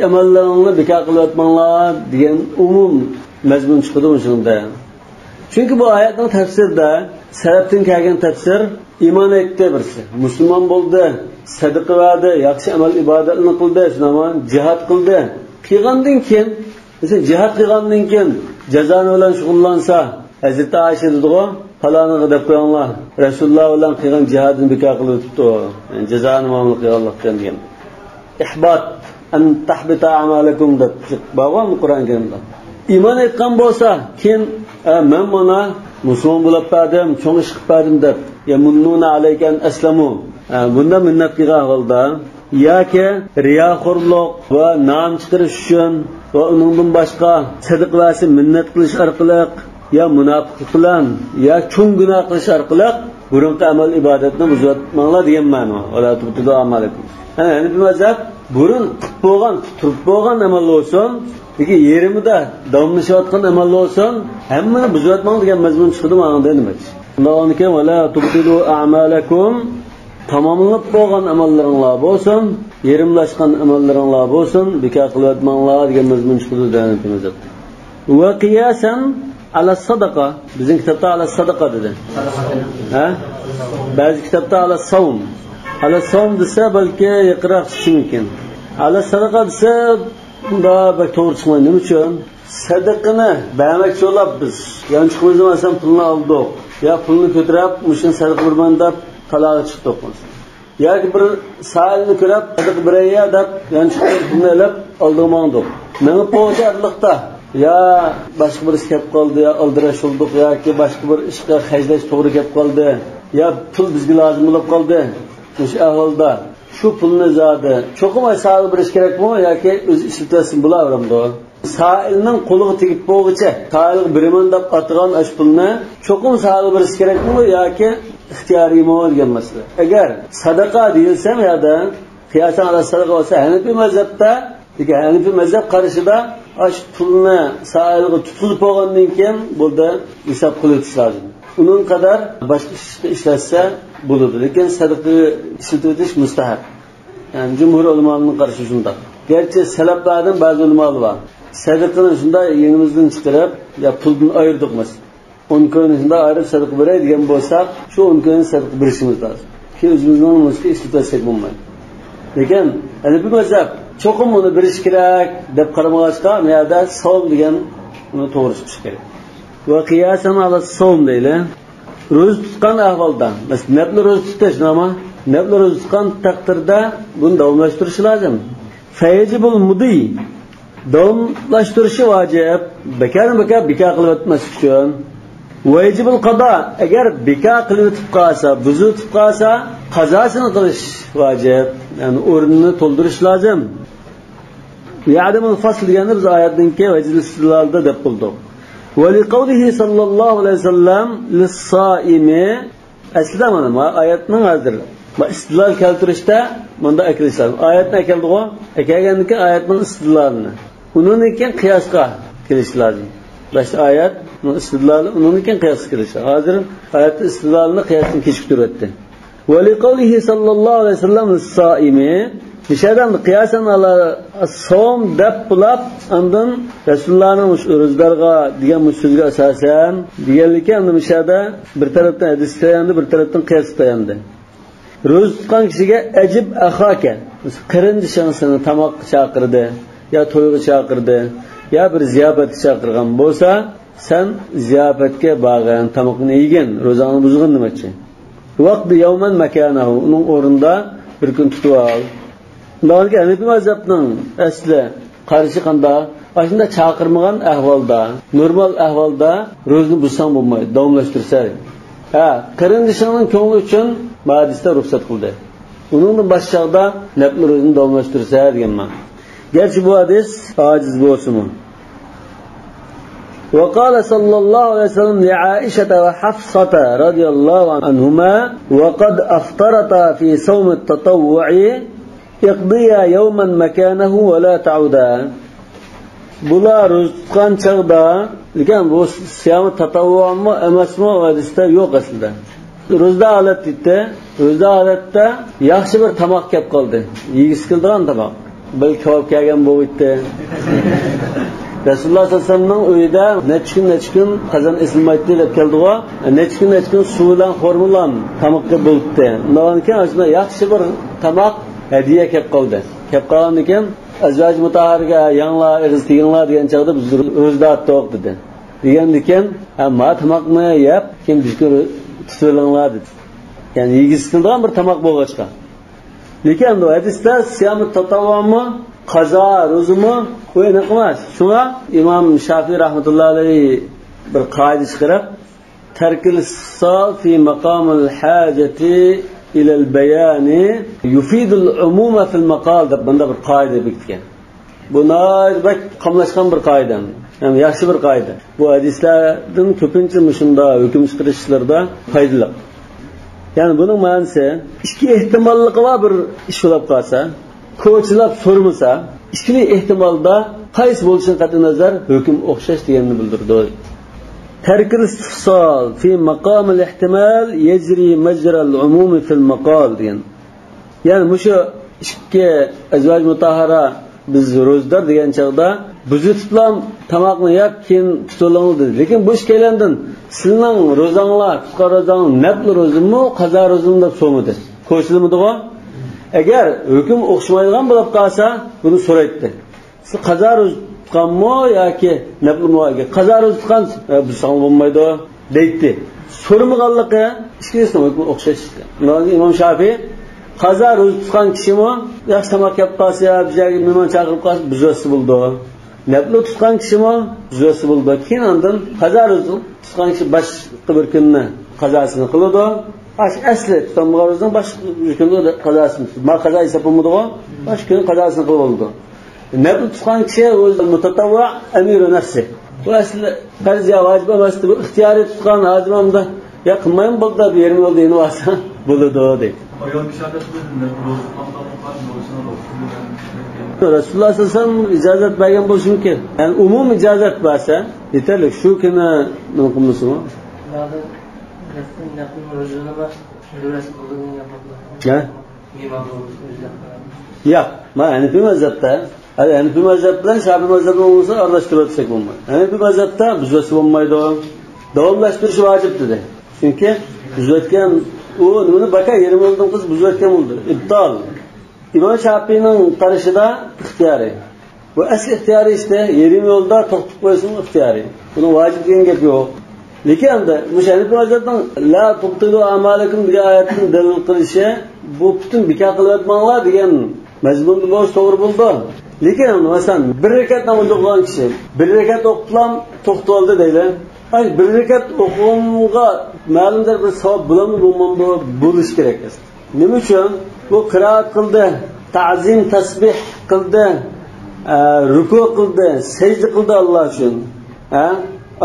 amallaringizni bekor qilib o'tmanglar degan umum mazmun chiqdi shunda. Çünkü bu oyatning tafsirida salafdan kelgan tafsir iymon etdi birisi. Musulmon bo'ldi, sadaqa berdi, yaxshi amal ibodatlarni qildi, shundan jihad qildi. Qilgandan keyin, mesela jihad qilgandan keyin jazoni bilan shug'ullansa, Hazrat Aisha dedi-ku, faloniga deb qo'yinglar. Rasululloh bilan qilgan jihadini bekor qilib o'tibdi. Yani jazoni ma'lum qilganlikdan degan. İhbat an tahbita a'malakum deb bo'lgan Qur'on karimda. İman etgan bo'lsa, keyin men mana musulmon bo'lib qoldim, cho'ng ish qilib qoldim deb, ya munnuna alaykan aslamu. Bunda minnat qilgan holda yoki riyoxo'rlik va nom chiqarish uchun va uningdan boshqa sadiq vasi minnat qilish orqali ya munofiqlik bilan ya cho'ng gunoh qilish orqali burunqi amal ibodatni buzatmanglar degan ma'no. Wala tubtilu a'malakum. Yani bu mazhab burun qilib bo'lgan, turib bo'lgan amal bo'lsin, peki yerimida davomlashayotgan amal bo'lsin, hammani buzatmang degan mazmun chiqdi mana demak. Undan keyin wala tubtilu a'malakum, tamomlanib bo'lgan amallaringlar bo'lsin, yerimlashgan amallaringlar bo'lsin, bekor qilib o'tmanglar degan mazmun chiqdi demak mazhab. Va qiyasan ala sadaqa, bizning kitobda ala sadaqa dedi. Ha? Ba'zi kitobda ala savm. Ala savm desa balki yaqinroq chiqishi mumkin. Ala sadaqa desa bunda bak to'g'ri chiqmaydi. Nima uchun? Sadaqani bermoqchi bo'lib biz, ya'ni chiqmazdan pulni oldik. Ya pulni ko'tarib, mushun sadaqa berman deb talog'i chiqdik. Yoki bir sailni ko'rib, sadaqa berayya deb, ya'ni chiqib pulni olib oldirmoqdik. Nima qo'ydilikda? Ya boshqa bir ish kelib qoldi, ya aldirash oldik yoki boshqa bir ishga xajlash to'g'ri kelib qoldi, ya pul bizga lozim bo'lib qoldi. Shu ahvolda shu pulni zodi cho'qimay sa'il berish kerakmi yoki o'zi ishlatasin bo'laveramdi? Sa'ilning qo'liga tegib bo'lguncha, sa'il beriman deb atgan ash pulni cho'qim sa'il berish kerakmi yoki ixtiyoriymi degan masala. Agar sadaqa deyilsa, yo'da qiyosan ala sadaqa bo'lsa, Hanifi mazhabda, degan Hanifi mazhab qarashida ash pulni sa'ilga tutilib bo'lgandan keyin bo'ldi hisob qilish lozim. Uning qadar boshqa ishda ishlatsa bo'ladi, lekin sadaqa ishlatish mustahab. Yani cumhur ulemalarining qarashi shunday. Gerçi salaflardan ba'zi ulamalar bor. Sadaqani shunday yengimizdan chiqarib, ya puldan ayirdiqmiz. 10 kun shunday ayirib sadaqa beray degan bo'lsa, shu 10 kun sadaqa berishimiz lozim. Ki o'zimizning mulkka ishlatsak bo'lmaydi. Lekin ana bu mazhab cho'qim uni berish kerak deb qaramag'achqa, bu yerda savm degan uni to'g'ri chiqish kerak. Va qiyasan ala savm deydi. ro'za tutgan ahvolda, masalan, nafl ro'za tutish nima? Nafl ro'za tutgan taqdirda buni davomlashtirish lozim. Fayjibul mudi davomlashtirishi vojib. Bekar qilib o'tmaslik uchun. Vajibul qado, agar bekor qilib o'tib qolsa, buzib o'tib qolsa, qazosini qilish vojib. Ya'ni o'rnini to'ldirish lozim. Ya'damul fasl degani biz oyatdan keyin vajib istidlolda deb bildik. Va liqawlihi sallallohu alayhi vasallam lis-saimi aslida mana oyatning hozir istidlol keltirishda bunda akilishlar. Oyatni akeldi-ku, akagandan oyatning istidlolini. Undan keyin qiyosga kelish lozim. Başta ayet istidlali onun için kıyas kılışlar. Hazır ayet istidlalını kıyasını keşiktirdi. Ve li kavlihi sallallahu aleyhi ve sellem s-saimi dışarıdan kıyasen ala som dep bulap andın Resulullah'ın rızdarga diyen sözge esasen diyenlikle andın dışarıda bir taraftan hadis dayandı, bir taraftan kıyas dayandı. Rız tutkan kişiye ecib ahake kırın dışarısını tamak çakırdı ya toygu çakırdı ya bir ziyafat chaqirgan bo'lsa, sen ziyofatga borgan, tamoqni yegan, ro'zani buzgan demakchi. Vaqti yawman makanahu, uning o'rinda bir kun tutib ol. Bundan Hanifi mazhabning asli qarishi qanda, ashunda chaqirmagan ahvolda, normal ahvolda ro'zni buzsang bo'lmaydi, davomlashtirsa. Qarindishning ko'ngli uchun hadisda ruxsat qildi. Uningdan boshqada nafl ro'zni davomlashtirsa deganman. Gerçi bu hadis aciz bo'lsin. وقال صلى الله عليه وسلم لعائشة وحفصة رضي الله عنهما وقد أفطرتا في صوم التطوع اقضيا يوما مكانه ولا تعودا. Bular rızqan çağda, lekin bu siyam tatavvu mı emasmi hadisda yo'q aslida. Ro'za holat etdi. Ro'za holatda yaxshi bir tamoq kelib qoldi. Yegisi keldigan tamoq. Bir kavob kelgan bo'libdi. Rasululloh sollallohu alayhi vasallamning uyida necha kun qazon esilmaydi deb keldi-ku. Necha kun suv bilan xormulan tamoqqa bo'libdi. Undan keyin o'shida yaxshi bir tamoq hadiya kelib qoldi. Kelib qolgandan keyin azvaj mutahharga yanglar, ig'iz teginglar degan chog'da biz ro'zda to'q dedi. Degandan keyin hamma tamoqni yeb, kim bizga tutilinglar dedi. Ya'ni yegisilgan bir tamoq bo'lg'achqa. Lekin bu hadisda siyam tatavvumi qazo ro'zimi qo'yini qilmas. Shunga Imom Shafiy rahmatullohi alayhi bir qoida chiqarib, tarkil sal fi maqamil hajati ila al-bayani yufidul umuma fil maqal deb bunda bir qoida bekitgan. Bu nayrbak qamlashgan bir qoida. Yani yaxshi bir qoida. Bu hadislardan ko'pincha shunda hukm chiqarishlarda foydali. Yani bunun ma'nosi ikki ehtimolliqi va bir ish bo'lib qolsa, ko'chilab so'rmasa, ikki ehtimolda qaysi bo'lishidan qat'iy nazar hukm o'xshash deganini bildirdi. Tarkil istifsal fi maqam al-ihtimal yajri majra al-umum fi al-maqal degan. Yani mushu ikki azvaj mutahhara biz ro'zdar degan chog'da buzib bilan tamoqni yeb keyin tutiladi dedi. Lekin bu ish kelgandan sizning ro'zanglar, tutgan ro'zang nafl ro'zimi, qazo ro'zimi deb so'madi. Ko'rsatilmadi-ku. Agar hukm o'xshamaydigan bo'lib qolsa, buni so'raydi. Siz qazo ro'za tutganmi yoki naflmi yoki qazo ro'za tutgan bu sog' bo'lmaydi deydi. So'rmaganligi ikkisini hukm o'xshash. Imom Shafiy qazo ro'za tutgan kishimi yaxshi tamoq yeb qolsa, bizga mehmon chaqirib qolsa, buzasi bo'ldi. Nafl tutgan kishimi buzasi bo'ldi. Keyin ondan qazo ro'za tutgan kishi boshqa bir kunni qazosini qiladi. Asli tutamgan ro'zaning boshqa bir kunni qazosini qiladi. Ma qazo hisoblanmaydi-ku, boshqa kun qazosini qilib oldi. Nafl tutgan kishi o'zi mutatavva amiru nafsi. Bu asli farziya vojib emas, bu ixtiyoriy tutgan hozimda ya qilmayman bo'ldi deb yerim oldi endi olsa bo'ladi deydi. Rasululloh sollallohu alayhi vasallam ijozat bergan bo'lishi mumkin. Yani umum ijozat bersa, yetarli. Shu kuni nima qilmasmi? Ya, mana Hanifi mazhabda, Hanifi mazhab bilan Shafiy mazhabi bo'lsa aralashtirib o'tsak bo'lmaydi. Hanifi mazhabda buzasi bo'lmaydi. Davomlashtirish vojib dedi. Chunki buzatgan u nimani baka yerim oldim qiz buzatgan bo'ldi. Ibtol. İmam Şafii'nin qarashida ixtiyoriy. Bu asli ixtiyoriy işte yerim yo'lda to'xtab qo'ysin ixtiyoriy. Buni vojib degan gap yo'q. lekin endi mushani hozirdan la tubtilu amalakum degan oyatning dalil qilishi bu butun bekor qilyapmanlar degan mazmunda bo'lishi to'g'ri bo'ldi. Lekin masalan bir rakat namoz o'qigan kishi bir rakat o'qib to'xtab oldi deylar. Ay bir rakat o'qishga ma'lum bir savob bo'lmaydi, bo'lish kerak. Nima uchun? Bu qiroat qildi, ta'zim tasbih qildi, ruku qildi, sajda qildi Alloh uchun.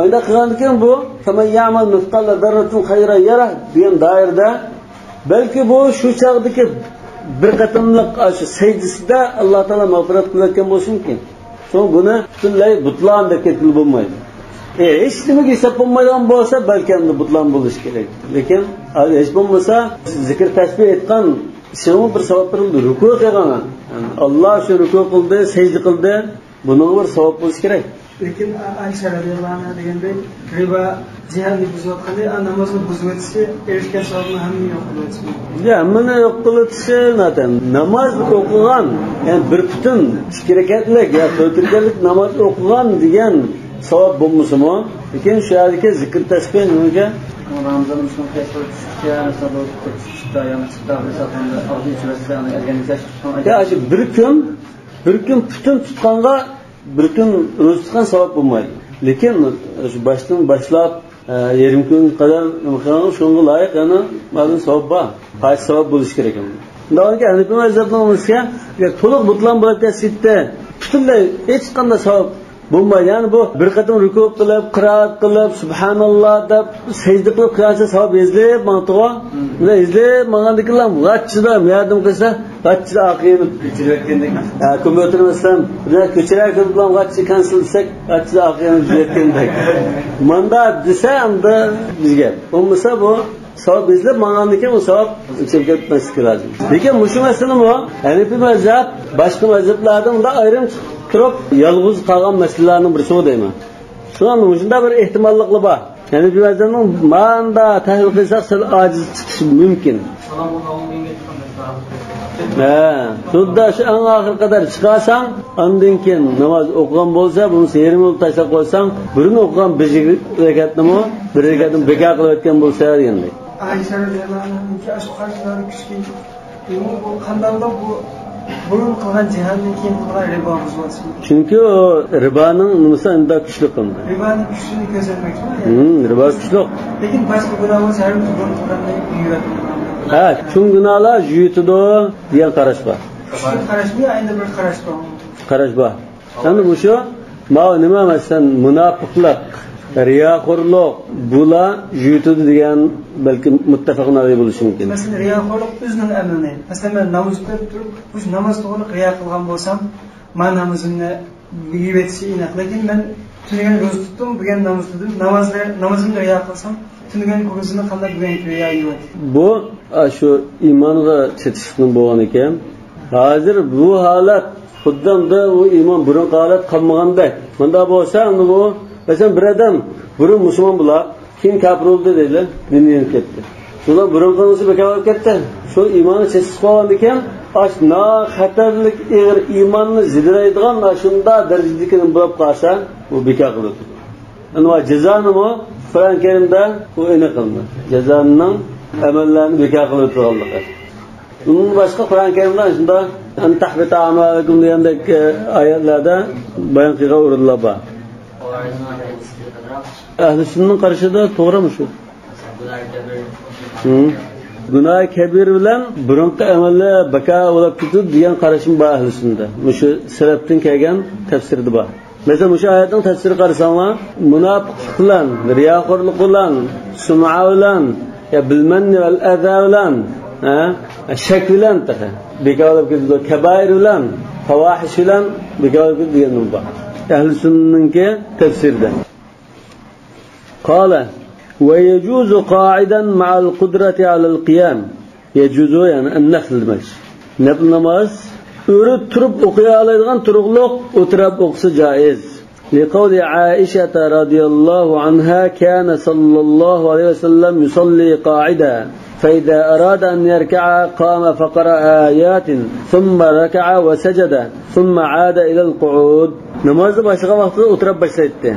Ayda qilgandan bu "Faman ya'mal mithqala darratin khayran yarah" degan doirada balki bu shu chog'dagi bir qatimliq shu sajdasida Alloh taolo mag'firat qilayotgan bo'lishi mumkin. So'ng buni butunlay butlan deb ketilib bo'lmaydi. Hech nimaga hisob bo'lmaydigan bo'lsa balki endi butlan bo'lishi kerak. Lekin hech bo'lmasa zikr tasbih aytgan ishimni bir savob berildi. Ruku qilgan. Alloh shu ruku qildi, sajda qildi. Buning bir savob bo'lishi kerak. Lekin Aisha radhiyallohu anha deganda riba jihadni buzayotganda namozni buzayotsa erishgan savobni hamma yo'q qiladi. Hammani yo'q qilitishi namoz o'qigan, ya'ni bir butun 2 rakatlik yo 4 rakatlik namoz o'qigan degan savob bo'lmasimi? Lekin shu yerga zikr tasbih nimaga? Ramazon musulmon qaysi tushga sabab tushda yana chiqdi organizatsiya ya shu bir kun butun tutganga bir kun ro'za tutgan savob bo'lmaydi. Lekin shu boshdan boshlab 20 kun qadar shunga loyiq yana ma'lum savob bor. Qaysi savob bo'lishi kerak endi. Undan keyin Hanifiy mazhabning o'zga to'liq butlan bo'lib ketsa, butunlay hech qanday savob bo'lmaydi. Ya'ni bu bir qatim ruku qilib, qiroat qilib, subhanalloh deb sajda qilib qilsa savob izlab, maqtova. Buni izlab maqandikilar g'achchida yardım qilsa, g'achchida aqiyni kechirayotgandek. Kompyuter masalan, bular ko'chirayotgan bilan g'achchi cancel desak, g'achchida aqiyni kechirayotgandek. Manda desa endi bizga. Bo'lmasa bu savob izlab maqandikin u savob ichib ketmaslik lozim. Lekin shu masala bu Hanifiy mazhab boshqa mazhablardan unda ayrim turib yolg'iz qolgan masalalarning birisi deyman. Shundan shunda bir ehtimolliklar bor. Ya'ni bu mazhabning manda tahlil qilsak sal ojiz chiqishi mumkin. Sudda shu eng oxir qadar chiqarsang, undan keyin namoz o'qigan bo'lsa, buni 20 minut tashlab qo'ysang, birini o'qigan 5 rakatnimi, 1 rakatni bekor qilib o'tgan bo'lsa degandek. Aisha radhiyallohu anha shu qarshilari kuchli. Bu qandaydir bu burun qilgan jihaddan keyin qilgan ribo buziladi. Chunki riboning nimasi unda kuchli qildi. Riboning kuchini ko'rsatmoqchi. Ribo kuchli. Lekin boshqa gunohlar har burun qilgandan yuradi. Chung gunohlar yutidi degan qarash bor. Qarashmi, endi bir qarash bor. Qarash bor. Endi bu shu nima masalan munofiqlik, riyoxo'rlik bular yutidi degan balki muttafaqun alayhi bo'lishi mumkin. Masalan, riyoxo'rlik o'zining amali. Masalan, men namoz o'qib turib, bu namoz to'g'ri riyo qilgan bo'lsam, men namozimni yeyvetsi aniq. Lekin men tunagan ro'za tutdim, bugun namoz tutdim, namozimni riyo qilsam, tunagan ro'zani qanday bugun riyo yeyvet. Bu shu iymonga chetishlik bo'lgan ekan. Hozir bu holat xuddanda u iymon burun holat qolmagandek. Bunda bo'lsa, bu masalan bir odam burun musulmon bo'lar, keyin kafir bo'ldi deydilar, dindan ketdi. Ular burun qilmasa bekor bo'lib ketdi. Shu iymonni chetsiz qolgan ekan, ashna xatarlik ig'ir iymonni zidraydigan shunda darajadagi bo'lib qolsa, bu bekor qiladi. Ana jazonimi Qur'on Karimda u aniq qildi. Jazoning amallarni bekor qilib turganligi. Bundan boshqa Qur'on Karimda shunda antahbita amalakum degandek oyatlarda bayon qilgan o'rinlar bor. Ahli sunnatning qarashida to'g'rimi shu? Gunoh kabir bilan burunqi amallar baka bo'lib ketdi degan qarashim bor ahli sunnatda. Shu salafdan kelgan tafsirda bor. Mesela bu oyatning tafsiri qarasanglar, munofiqlik bilan, riyoxo'rlik bilan, sum'a bilan, ya bilmanni val adha bilan, shak bilan bekor bo'lib ketdi. Kabair bilan, fawahish bilan bekor bo'lib ketdi degan bor. Ahli sunnatning tafsirida. Qala ويجوز قاعدا مع القدرة على القيام. يجوز يعني النفل المشي. نفل نماز örüp turup okuyalaydigan turuqliq o'tirib o'qisa joiz. لقول عائشة رضي الله عنها كان صلى الله عليه وسلم يصلي قاعدا فإذا أراد أن يركع قام فقرأ آيات ثم ركع وسجد ثم عاد إلى القعود. Namazda başqa vaqtda o'tirib başlaydi.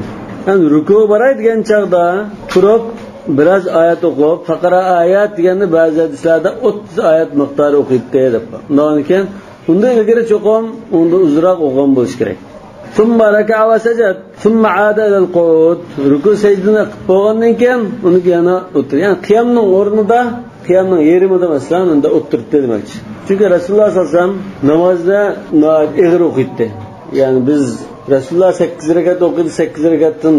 Yani ruku baray degan chaqda turib biraz oyat o'qib, faqara oyat deganda ba'zi hadislarda 30 oyat miqdori o'qiydi deb. Undan keyin unda ilgari cho'qim, unda uzroq o'qigan bo'lish kerak. ثم ركع وسجد ثم عاد الى القعود ruku sajdani qilib bo'lgandan keyin uni yana o'tir. Ya'ni qiyamning o'rnida, qiyamning yerimida masalan unda o'tiribdi demoqchi. Chunki Rasululloh sollallohu alayhi vasallam namozda ig'ir o'qiydi. Ya'ni biz Rasululloh 8 rakat o'qiydi, 8 rakatdan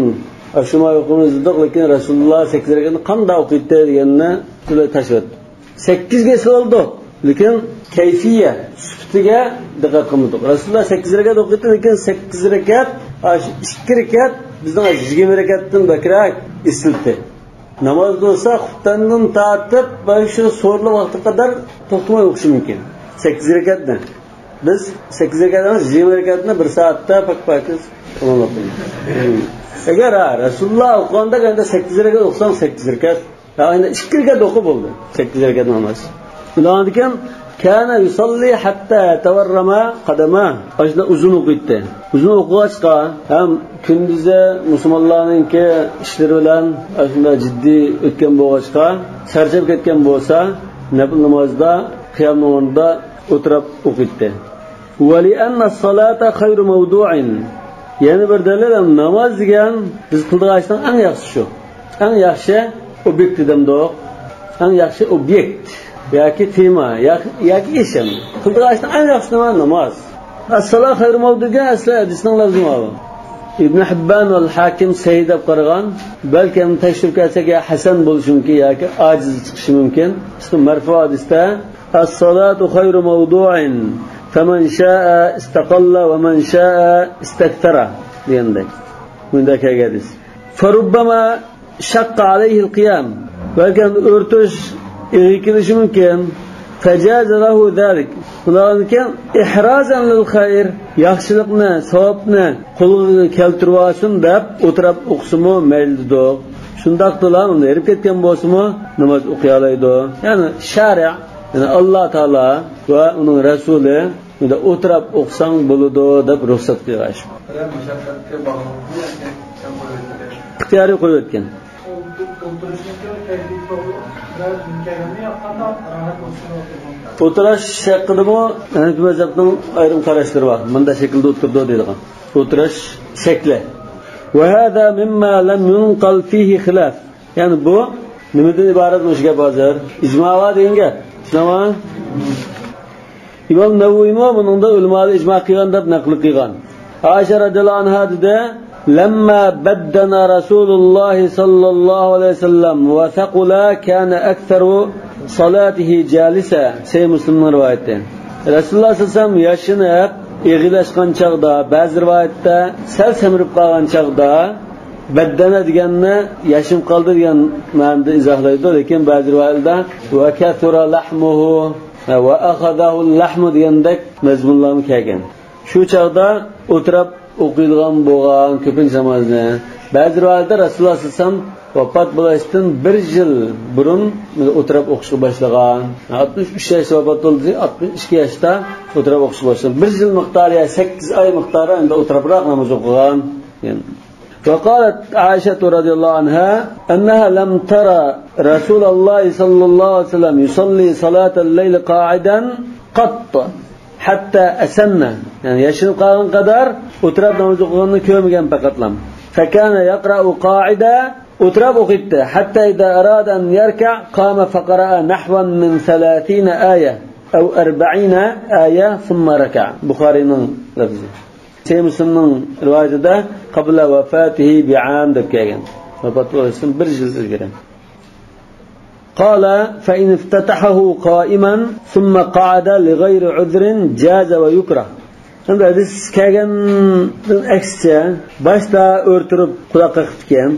ashuma o'qimizdik, lekin Rasululloh 8 rakatni qanday o'qiydi deganni ular tashvat. 8 ga soldi, lekin kayfiya sifatiga diqqat qilmadik. Rasululloh 8 rakat o'qiydi, lekin 8 rakat, 2 rakat bizning 20 rakatdan bakrak istildi. Namoz bo'lsa xuftandan tortib, shu so'rli vaqtga qadar to'xtamay o'qish mumkin. 8 rakatdan. Biz 8 rakatdan 20 rakatni 1 soatda pak-pakiz qilamiz. Agar Rasululloh o'qganda 8 rakat o'qsang 8 rakat, yani 2 rakat o'qib bo'ldi. 8 rakat namoz. Undan keyin kana yusalli hatta tawarrama qadama. Ashna uzun o'qiydi. Uzun o'qig'achqa ham kunduzi musulmonlarningki ishlari bilan ashunda jiddiy o'tgan bo'lg'achqa, charchab ketgan bo'lsa, nafl namozda qiyom o'rnida o'tirib o'qiydi. Va li anna as-salata khayru mawdu'in. Yana bir dalil namoz degan biz qildiqashdan eng yaxshi shu. Eng yaxshi obyekt demdoq, eng yaxshi obyekt yoki tema yoki ishim. Qildiqashdan eng yaxshi namoz. As-salat khayru mawdu'ga asli hadisning lafzi ma'lum. Ibn Hibban va al-Hakim sahih deb qaragan, balki tashrif qilsaga hasan bo'lishi mumkin yoki ojiz chiqishi mumkin. Ismi marfu hadisda as-salatu khayru mawdu'in faman sha'a istaqalla va man sha'a istakthara degandek. Bunda kelgan. Farubbama shaqqa alayhi al-qiyam. Balki o'rtish kilishi mumkin. Fajaza lahu zalik. Ularning ihrazan lil khayr, yaxshilikni, savobni qo'lga keltirib olsin deb o'tirib o'qisimi maylidir. Shundaqdilar, unda erib ketgan bo'lsa-mu namoz o'qiy oladi. Ya'ni shariat, ya'ni Alloh taolo va uning rasuli unda o'tirib o'qsang bo'ladi deb ruxsat qilgan. Ixtiyoriy qo'yib o'tgan. O'tirish shaklimi Hanafi mazhabning ayrim qarashlari bor. Bunda shaklda o'tirdi deydigan. O'tirish shakli. Va hada mimma lam yunqal fihi xilaf. Ya'ni bu nimadan iborat o'sha gap hozir? Ijmo'va degan gap. Tushunaman? Imom Navoiy buningda ulamolar ijmo' qilgan deb naql qilgan. Aisha radhiyallohu anha dedi: لما بدنا رسول الله صلى الله عليه وسلم وثقل كان أكثر صلاته جالسة. Sahih Müslim'nin rivayeti. Rasulullah sallallahu aleyhi ve sellem yaşınıp eğileşkan çağda, bazı rivayette sel semirip kalan çağda beddene diyenine yaşım kaldı diyen manada izahlaydı. Lekin bazı rivayette ve kathura lahmuhu ve akhadahu lahmu diyendek mezmunlarını kelgan. Şu çağda oturup o'qiydigan bo'lgan ko'pincha namozni ba'zi rivoyatda Rasululloh sollallohu alayhi vasallam vafot bo'lishdan 1 yil burun o'tirib o'qishga boshlagan. 63 yoshda vafot bo'ldi, 62 yoshda o'tirib o'qishga boshlagan. 1 yil miqdori, 8 oy miqdori unda o'tiribroq namoz o'qigan. وقالت عائشة رضي الله عنها أنها لم ترى رسول الله صلى الله عليه وسلم يصلي صلاة الليل قاعدا قط hatta asanna, yani yaşını qalan kadar oturab namoz o'qiganni ko'rmagan faqatlam. Fakana yaqra'u qa'ida, oturab o'qiydi. Hatta idza arada an yarka qama faqara'a nahwan min 30 aya aw 40 aya thumma raka'a. Buxoriyning lafzi. Sahih Muslimning rivoyatida qabla vafatihi bi'am deb kelgan. Vafot bo'lishdan 1 yil ilgari. قال فإن افتتحه قائما ثم قعد لغير عذر جاز ويكره. Endi hadis kelgandan aksicha boshda o'rtirib quloqqa qitgan.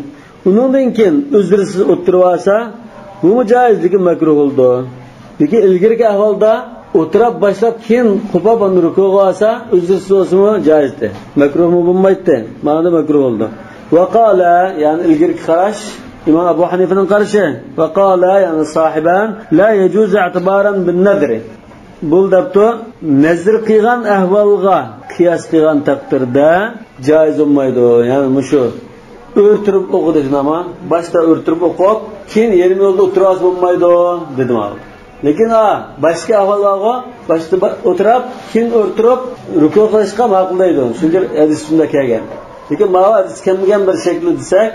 Undan keyin uzrsiz o'tirib olsa, bu joizligi makruh bo'ldi. Lekin ilgirki ahvolda o'tirib boshlab keyin qo'pab ruku olsa, uzrsiz bo'lsa joizdi. Makruh bo'lmaydi. Ma'noda makruh bo'ldi. Va qala, ya'ni ilgirki qarash İmam Abu Hanifa'nın qarşı ve qala yani sahiban la yecuz i'tibaran bin nadr. Bu dabto nazr qilgan ahvolga qiyos qilgan taqdirda joiz bo'lmaydi. Yani mushu o'rtirib o'qidik ama boshda o'rtirib o'qib keyin yerim yo'lda o'tirib bo'lmaydi dedim abi. Lekin boshqa ahvolga boshda o'tirib keyin o'rtirib ruku qilishga ma'qullaydi. Chunki hadis shunda kelgan. Lekin mana hadis kelmagan bir shakli desak,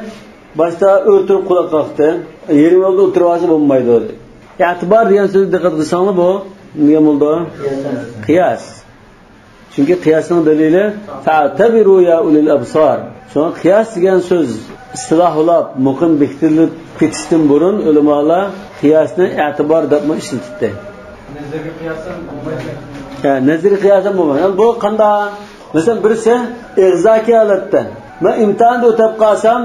boshda o'rtirib quloq qoqdi, yerim yo'lda o'tirib bo'lmaydi dedi. E'tibor degan so'zni diqqat qilsangiz bu nima bo'ldi? Qiyas. Çünkü kıyasın delili fa'tabiru ya ulil absar. Sonra kıyas degan so'z istilahulab muqim bektirilib ketishdan burun ulamalar kıyasni e'tibor deb ishlatdi. Nazariy qiyasdan bo'lmaydi. Nazariy qiyasdan bo'lmaydi. Bu qanday? Masalan birisi ig'zoki holatda men imtihonda o'tab qolsam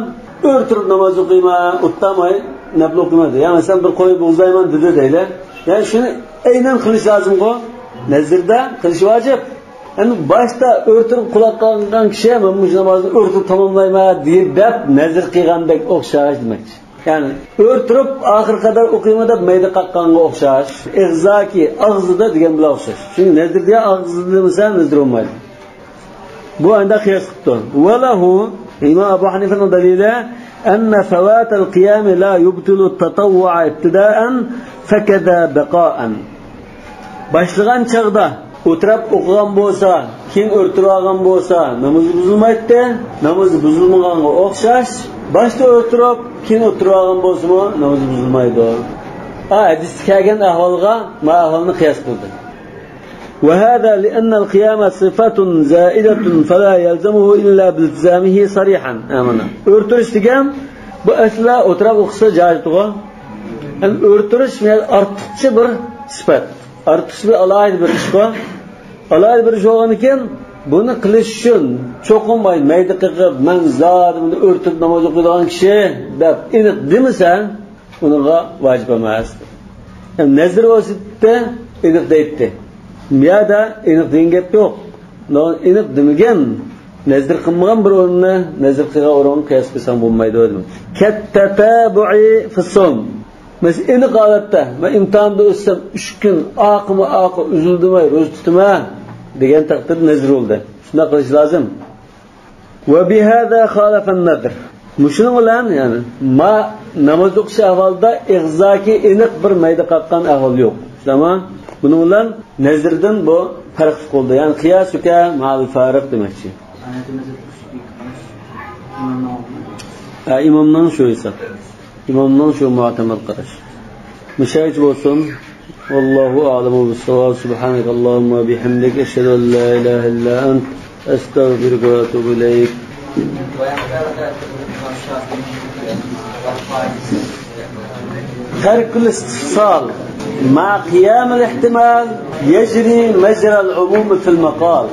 o'rtirib namoz o'qiyman, o'ttamay nafl o'qimaydi. Ya'ni masalan bir qo'yib uzayman dedi deylar. Ya'ni shuni aynan qilish lozim-ku. Nazarda qilish vojib. Yani başta örtürüp kulak kalkan kişiye ben bu namazını örtüp tamamlayma deyip nazır kıygandek okşaş demek. Yani örtürüp ahir kadar okuyma da meyde kalkkanға okşaş. Egzaki ağzı da diyen bile okşaş. Çünkü nazır diye ağzı demesen nazır olmaydı. Bu anda kıyas kıptı. Velahu İmam Ebu Hanife'nin delili enne fevatel kıyami la yubtilu tatavvu'a ibtidaen fekeda beqaen. Başlayan çağda o'tirib o'qigan bo'lsa, keyin o'rtirib olgan bo'lsa, namoz buzilmaydi. Namoz buzilmaganga o'xshash. Boshda o'tirib, keyin o'tirib olgan bo'lsa-mu, namoz buzilmaydi. Hadis kelgan ahvolga ma ahvolni qiyos qildi. Wa hada li'anna al-qiyama sifatun za'idatun fala yalzamuhu illa biltizamihi sarihan. Amana. O'rtirish degan bu asla o'tirib o'qisa joyida. Yani o'rtirish ortiqcha bir sifat. Artısı bir alaylı bir iş var. Alaylı bir iş olan iken bunu qilish uchun cho'qinmay mayda qilib men zodimni o'rtib namoz o'qiydigan kishi deb aniq demasan, unga vojib emas. Yani nazr vositda aniq deydi. Miyada aniq degan gap yo'q. Aniq demagan nazr qilmagan bir o'rinni nazr qilgan o'rinni qiyos qilsam bo'lmaydi demak. Kattatabu'i fi-sawm. Mesela eni holatda men imtihonda o'tsam 3 kun oqimi uzildimay ro'za tutma degan taqdirda nazr bo'ldi. Shunday qilish lozim. Va bihada khalafa an-nadr. Mushuning bilan yani ma namoz o'qish ahvolida ig'zoki aniq bir mayda qaqqan ahvol yo'q. Tamam? Buning bilan nazrdan bu farq qildi. Yani qiyasuka ma'al farq demakchi. İmamdan şu hesap. İmamdan şu muatemel qarash. Müşahit olsun. Vallahu a'lemu bis-savab. Subhanakallahumma bihamdik eşhedü en la ilahe illa ent estağfiruke ve etûbü ileyk. ترك الاستفصال مع قيام الاحتمال يجري مجرى العموم في المقال.